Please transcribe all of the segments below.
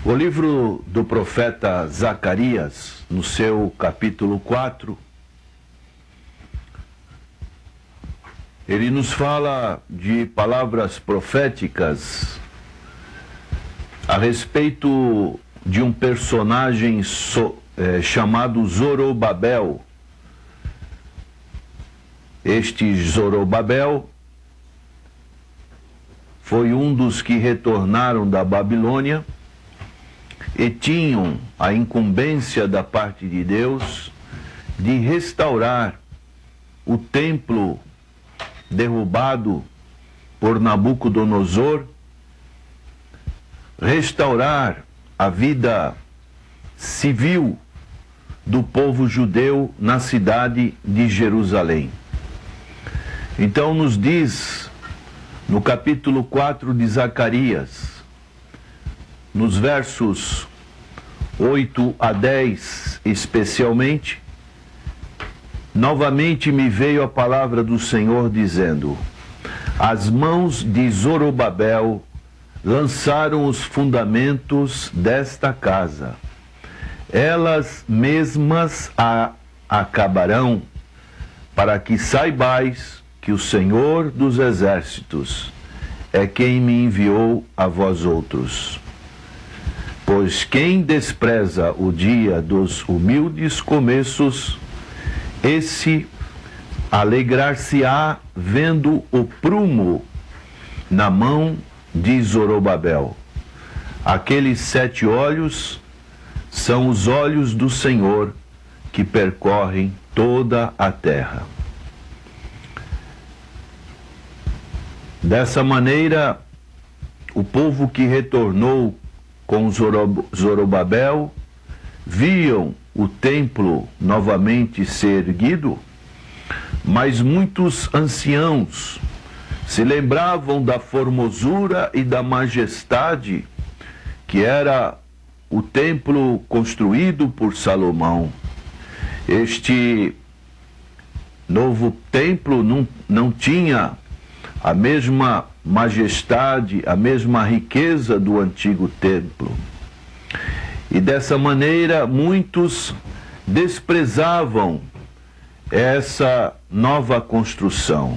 O livro do profeta Zacarias, no seu capítulo 4, ele nos fala de palavras proféticas a respeito de um personagem chamado Zorobabel. Este Zorobabel foi um dos que retornaram da Babilônia e tinham a incumbência da parte de Deus de restaurar o templo derrubado por Nabucodonosor, restaurar a vida civil do povo judeu na cidade de Jerusalém. Então nos diz, no capítulo 4 de Zacarias, nos versos 8 a 10 especialmente, novamente me veio a palavra do Senhor dizendo: as mãos de Zorobabel lançaram os fundamentos desta casa. Elas mesmas a acabarão, para que saibais que o Senhor dos Exércitos é quem me enviou a vós outros. Pois quem despreza o dia dos humildes começos, esse alegrar-se-á vendo o prumo na mão de Zorobabel. Aqueles 7 olhos são os olhos do Senhor que percorrem toda a terra. Dessa maneira, o povo que retornou com Zorobabel viam o templo novamente ser erguido, mas muitos anciãos se lembravam da formosura e da majestade que era o templo construído por Salomão. Este novo templo não tinha a mesma majestade, a mesma riqueza do antigo templo. E dessa maneira muitos desprezavam essa nova construção.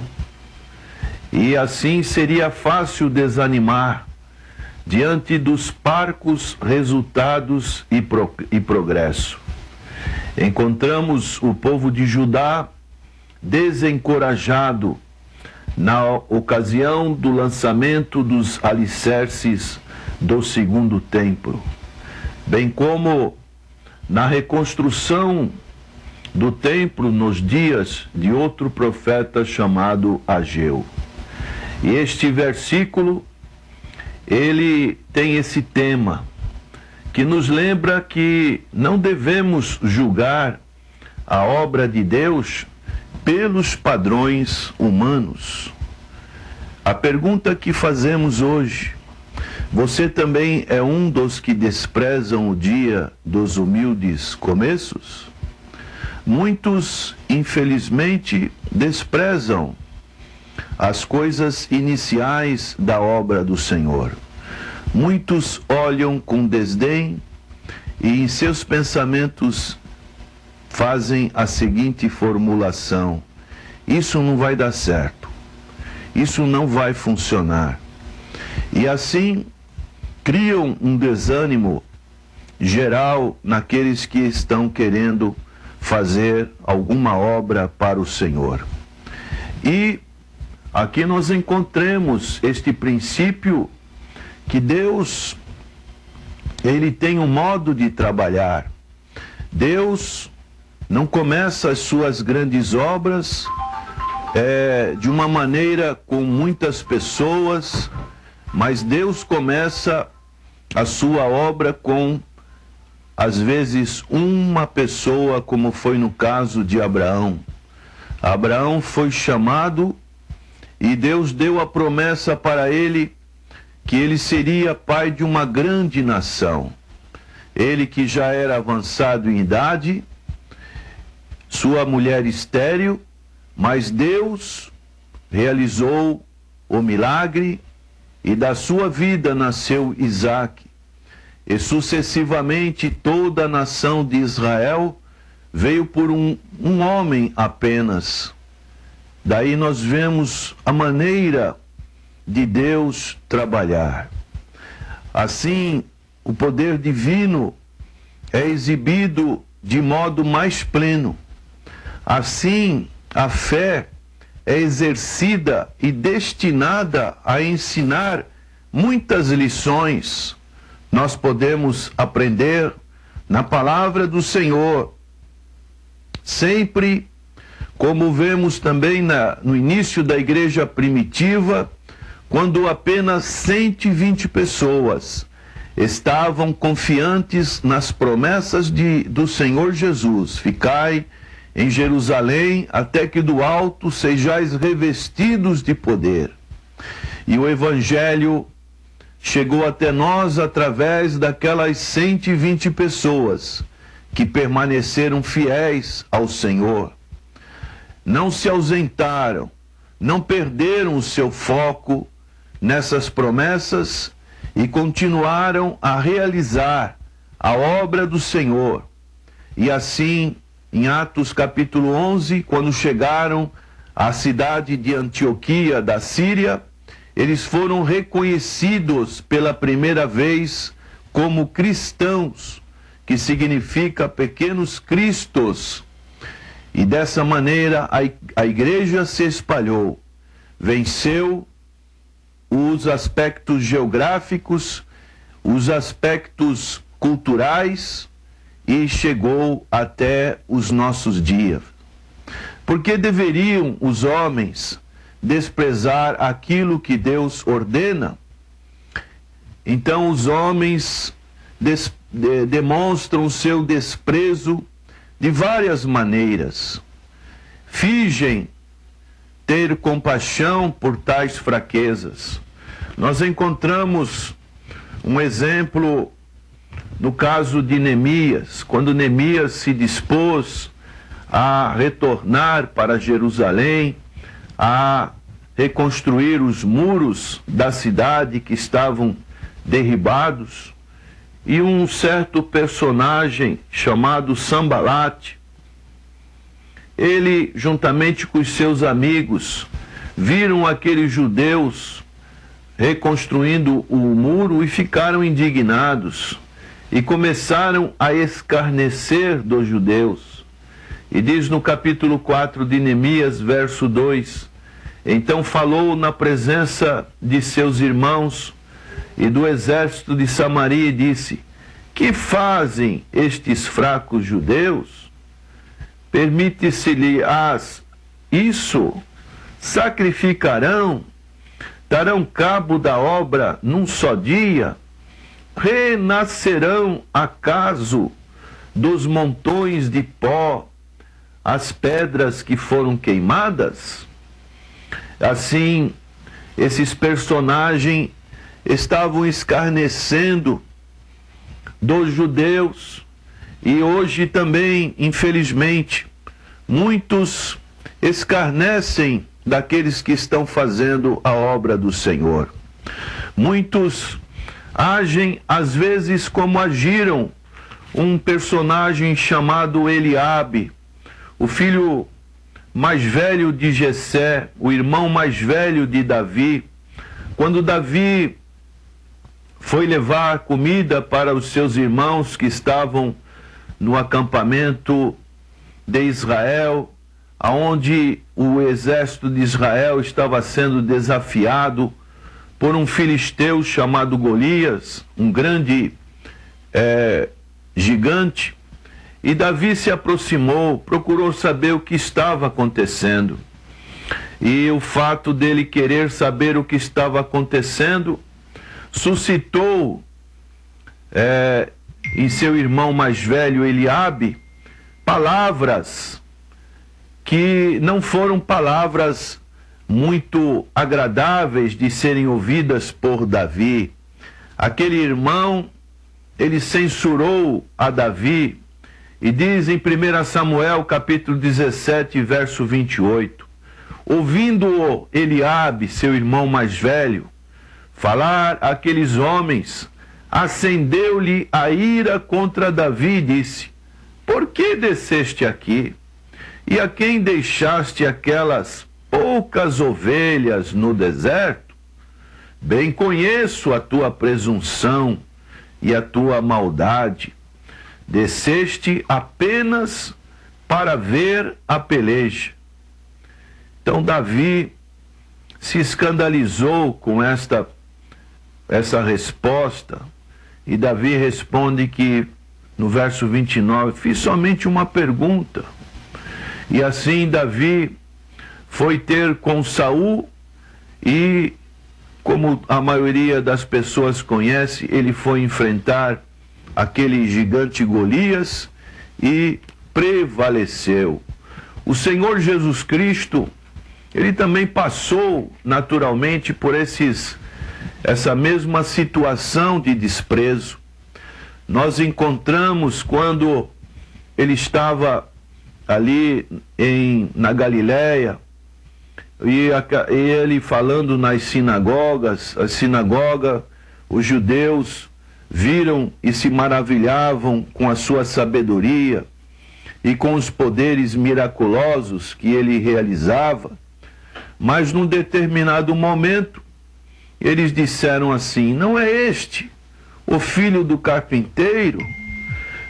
E assim seria fácil desanimar diante dos parcos resultados e progresso. Encontramos o povo de Judá desencorajado na ocasião do lançamento dos alicerces do segundo templo, bem como na reconstrução do templo nos dias de outro profeta chamado Ageu. E este versículo, ele tem esse tema, que nos lembra que não devemos julgar a obra de Deus pelos padrões humanos. A pergunta que fazemos hoje: você também é um dos que desprezam o dia dos humildes começos? Muitos, infelizmente, desprezam as coisas iniciais da obra do Senhor. Muitos olham com desdém e em seus pensamentos fazem a seguinte formulação: isso não vai dar certo, isso não vai funcionar. E assim criam um desânimo geral naqueles que estão querendo fazer alguma obra para o Senhor. E aqui nós encontramos este princípio que Deus, ele tem um modo de trabalhar. Deus não começa as suas grandes obras de uma maneira com muitas pessoas, mas Deus começa a sua obra com, às vezes, uma pessoa, como foi no caso de Abraão. Abraão foi chamado e Deus deu a promessa para ele que ele seria pai de uma grande nação. Ele que já era avançado em idade, sua mulher estéril, mas Deus realizou o milagre e da sua vida nasceu Isaque. e sucessivamente toda a nação de Israel veio por um homem apenas. Daí nós vemos a maneira de Deus trabalhar. Assim, o poder divino é exibido de modo mais pleno. Assim, a fé é exercida e destinada a ensinar muitas lições. Nós podemos aprender na palavra do Senhor, sempre, como vemos também no início da igreja primitiva, quando apenas 120 pessoas estavam confiantes nas promessas do Senhor Jesus. Ficai em Jerusalém até que do alto sejais revestidos de poder. E o Evangelho chegou até nós através daquelas 120 pessoas que permaneceram fiéis ao Senhor. Não se ausentaram, não perderam o seu foco nessas promessas e continuaram a realizar a obra do Senhor. E assim, em Atos capítulo 11, quando chegaram à cidade de Antioquia da Síria, eles foram reconhecidos pela primeira vez como cristãos, que significa pequenos cristos. E dessa maneira a igreja se espalhou, venceu os aspectos geográficos, os aspectos culturais e chegou até os nossos dias. Por que deveriam os homens desprezar aquilo que Deus ordena? Então os homens demonstram seu desprezo de várias maneiras. Fingem ter compaixão por tais fraquezas. Nós encontramos um exemplo no caso de Neemias, quando Neemias se dispôs a retornar para Jerusalém, a reconstruir os muros da cidade que estavam derribados, e um certo personagem chamado Sambalate, ele, juntamente com os seus amigos, viram aqueles judeus reconstruindo o muro e ficaram indignados e começaram a escarnecer dos judeus. E diz no capítulo 4 de Neemias, verso 2: então falou na presença de seus irmãos e do exército de Samaria e disse: que fazem estes fracos judeus? Permite-se-lhes isso? Sacrificarão? Darão cabo da obra num só dia? Renascerão acaso dos montões de pó as pedras que foram queimadas? Assim, esses personagens estavam escarnecendo dos judeus. E hoje também, infelizmente, muitos escarnecem daqueles que estão fazendo a obra do Senhor. Muitos agem, às vezes, como agiram um personagem chamado Eliabe, o filho mais velho de Jessé, o irmão mais velho de Davi. Quando Davi foi levar comida para os seus irmãos que estavam no acampamento de Israel, aonde o exército de Israel estava sendo desafiado por um filisteu chamado Golias, um grande gigante, e Davi se aproximou, procurou saber o que estava acontecendo. E o fato dele querer saber o que estava acontecendo suscitou em seu irmão mais velho, Eliabe, palavras que não foram palavras muito agradáveis de serem ouvidas por Davi. Aquele irmão, ele censurou a Davi, e diz em 1 Samuel capítulo 17, verso 28, ouvindo Eliabe, seu irmão mais velho, falar aqueles homens acendeu-lhe a ira contra Davi e disse: por que desceste aqui? E a quem deixaste aquelas poucas ovelhas no deserto? Bem conheço a tua presunção e a tua maldade. Desceste apenas para ver a peleja. Então Davi se escandalizou com essa resposta, e Davi responde que, no verso 29, fiz somente uma pergunta. E assim Davi foi ter com Saul e, como a maioria das pessoas conhece, ele foi enfrentar aquele gigante Golias e prevaleceu. O Senhor Jesus Cristo, ele também passou naturalmente por essa mesma situação de desprezo. Nós encontramos quando ele estava ali na Galileia, e ele falando nas sinagogas, os judeus viram e se maravilhavam com a sua sabedoria e com os poderes miraculosos que ele realizava. Mas num determinado momento, eles disseram assim: não é este o filho do carpinteiro?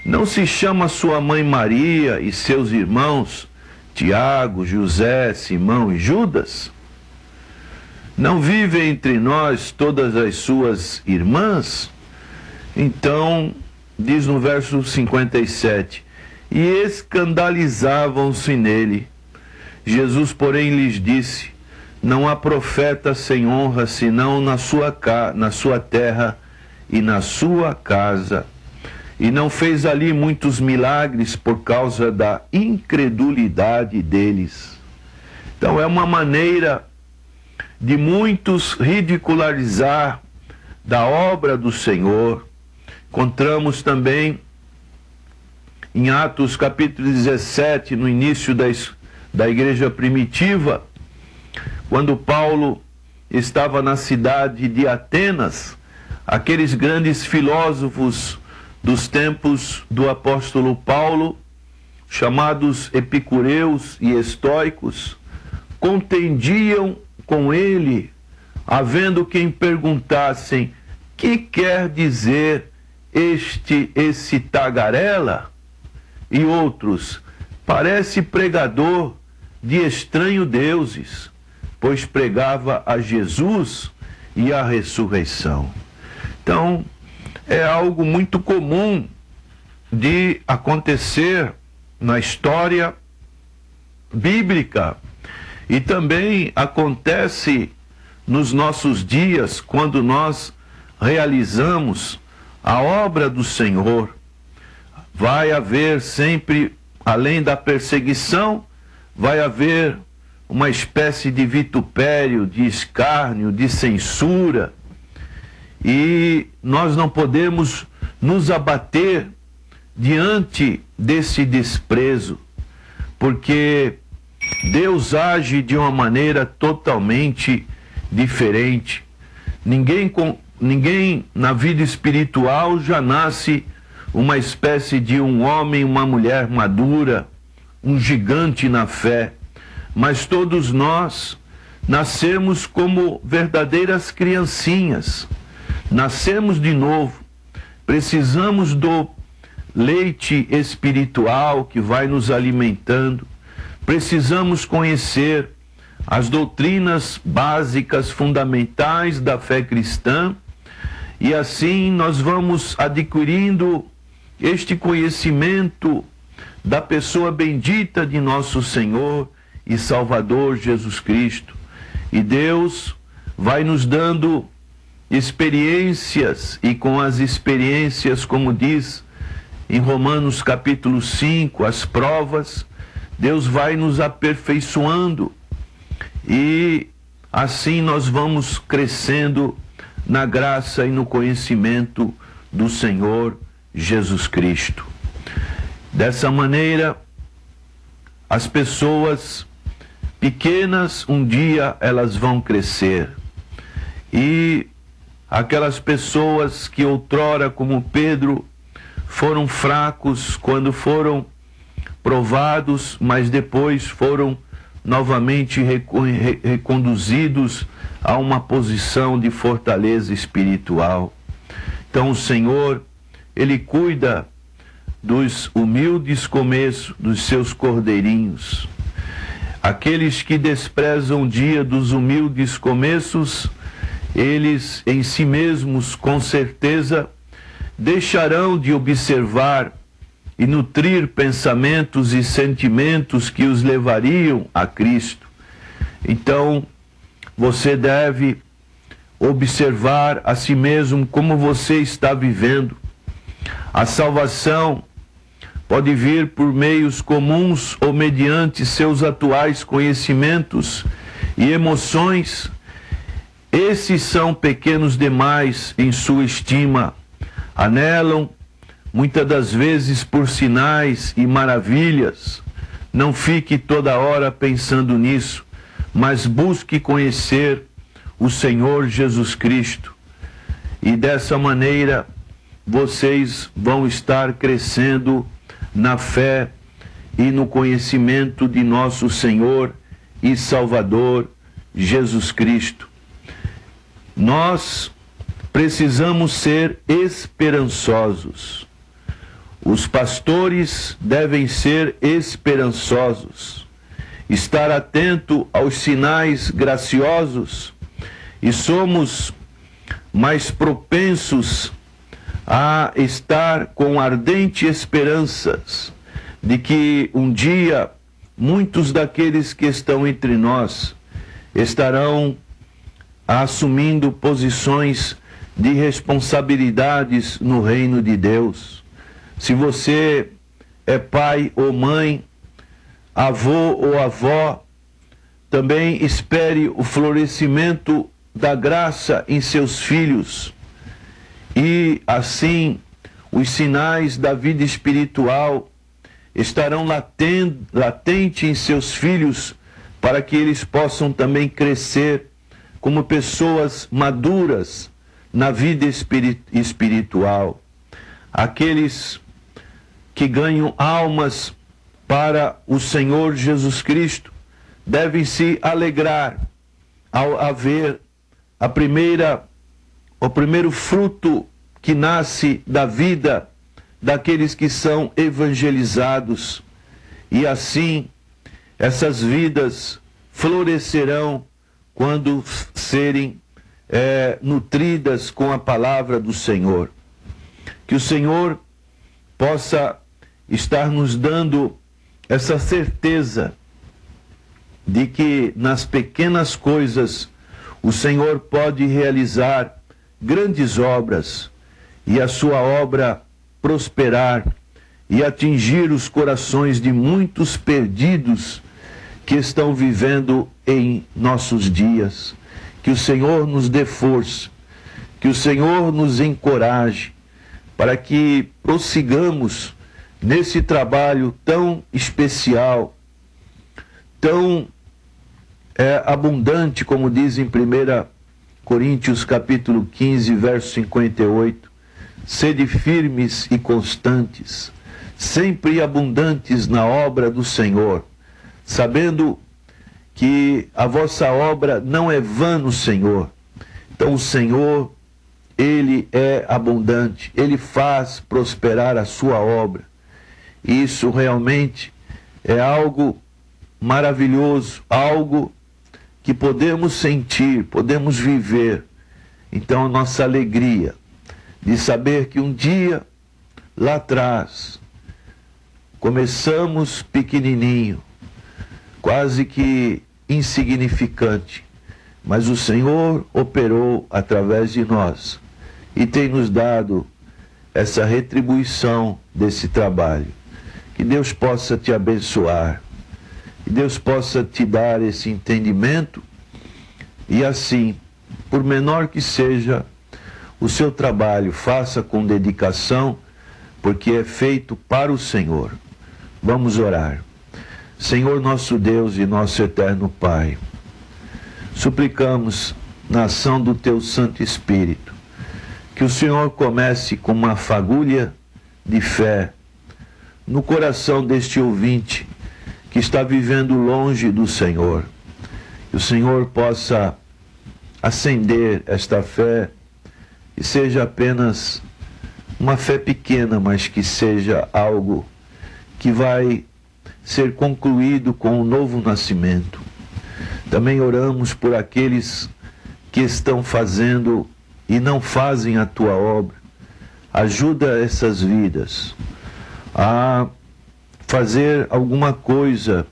Não se chama sua mãe Maria e seus irmãos Tiago, José, Simão e Judas? Não vivem entre nós todas as suas irmãs? Então, diz no verso 57, e escandalizavam-se nele. Jesus, porém, lhes disse: não há profeta sem honra, senão na sua terra e na sua casa. E não fez ali muitos milagres por causa da incredulidade deles. Então é uma maneira de muitos ridicularizar da obra do Senhor. Encontramos também em Atos capítulo 17, no início da igreja primitiva, quando Paulo estava na cidade de Atenas, aqueles grandes filósofos dos tempos do apóstolo Paulo, chamados epicureus e estoicos, contendiam com ele, havendo quem perguntassem: que quer dizer esse tagarela? E outros: parece pregador de estranho deuses, pois pregava a Jesus e a ressurreição. Então, é algo muito comum de acontecer na história bíblica, e também acontece nos nossos dias, quando nós realizamos a obra do Senhor. Vai haver sempre, além da perseguição, vai haver uma espécie de vitupério, de escárnio, de censura, e nós não podemos nos abater diante desse desprezo, porque Deus age de uma maneira totalmente diferente. Ninguém na vida espiritual já nasce uma espécie de um homem, uma mulher madura, um gigante na fé, mas todos nós nascemos como verdadeiras criancinhas. Nascemos de novo, precisamos do leite espiritual que vai nos alimentando, precisamos conhecer as doutrinas básicas, fundamentais da fé cristã, e assim nós vamos adquirindo este conhecimento da pessoa bendita de nosso Senhor e Salvador Jesus Cristo. E Deus vai nos dando experiências, e com as experiências, como diz em Romanos capítulo 5, as provas, Deus vai nos aperfeiçoando, e assim nós vamos crescendo na graça e no conhecimento do Senhor Jesus Cristo. Dessa maneira, as pessoas pequenas, um dia elas vão crescer, e aquelas pessoas que outrora, como Pedro, foram fracos quando foram provados, mas depois foram novamente reconduzidos a uma posição de fortaleza espiritual. Então o Senhor, Ele cuida dos humildes começos dos seus cordeirinhos. Aqueles que desprezam o dia dos humildes começos, eles em si mesmos, com certeza, deixarão de observar e nutrir pensamentos e sentimentos que os levariam a Cristo. Então, você deve observar a si mesmo como você está vivendo. A salvação pode vir por meios comuns ou mediante seus atuais conhecimentos e emoções. Esses são pequenos demais em sua estima. Anelam muitas das vezes por sinais e maravilhas. Não fique toda hora pensando nisso, mas busque conhecer o Senhor Jesus Cristo. E dessa maneira vocês vão estar crescendo na fé e no conhecimento de nosso Senhor e Salvador Jesus Cristo. Nós precisamos ser esperançosos. Os pastores devem ser esperançosos, estar atento aos sinais graciosos, e somos mais propensos a estar com ardente esperanças de que um dia muitos daqueles que estão entre nós estarão assumindo posições de responsabilidades no reino de Deus. Se você é pai ou mãe, avô ou avó, também espere o florescimento da graça em seus filhos, e assim os sinais da vida espiritual estarão latentes em seus filhos, para que eles possam também crescer como pessoas maduras na vida espiritual. Aqueles que ganham almas para o Senhor Jesus Cristo devem se alegrar ao haver o primeiro fruto que nasce da vida daqueles que são evangelizados, e assim essas vidas florescerão quando serem nutridas com a palavra do Senhor. Que o Senhor possa estar nos dando essa certeza de que nas pequenas coisas o Senhor pode realizar grandes obras, e a sua obra prosperar e atingir os corações de muitos perdidos que estão vivendo em nossos dias. Que o Senhor nos dê força, que o Senhor nos encoraje, para que prossigamos nesse trabalho tão especial, tão abundante, como diz em 1 Coríntios capítulo 15, verso 58. Sede firmes e constantes, sempre abundantes na obra do Senhor, sabendo que a vossa obra não é vã no Senhor. Então o Senhor, Ele é abundante, Ele faz prosperar a sua obra. E isso realmente é algo maravilhoso, algo que podemos sentir, podemos viver. Então a nossa alegria de saber que um dia, lá atrás, começamos pequenininho, quase que insignificante, mas o Senhor operou através de nós e tem nos dado essa retribuição desse trabalho. Que Deus possa te abençoar, que Deus possa te dar esse entendimento, e assim, por menor que seja o seu trabalho, faça com dedicação, porque é feito para o Senhor. Vamos orar. Senhor nosso Deus e nosso eterno Pai, suplicamos na ação do Teu Santo Espírito Que o Senhor comece com uma fagulha de fé no coração deste ouvinte que está vivendo longe do Senhor. Que o Senhor possa acender esta fé e seja apenas uma fé pequena, mas que seja algo que vai ser concluído com o novo nascimento. Também oramos por aqueles que estão fazendo e não fazem a tua obra. Ajuda essas vidas a fazer alguma coisa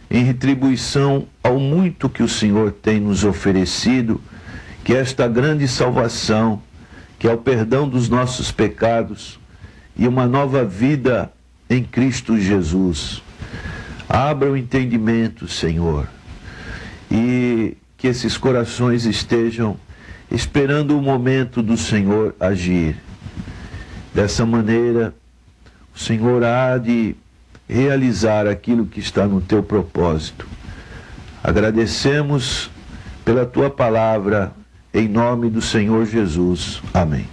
em retribuição ao muito que o Senhor tem nos oferecido, que é esta grande salvação, que é o perdão dos nossos pecados e uma nova vida em Cristo Jesus. Abra o entendimento, Senhor, e que esses corações estejam esperando o momento do Senhor agir. Dessa maneira, o Senhor há de realizar aquilo que está no teu propósito. Agradecemos pela tua palavra, em nome do Senhor Jesus. Amém.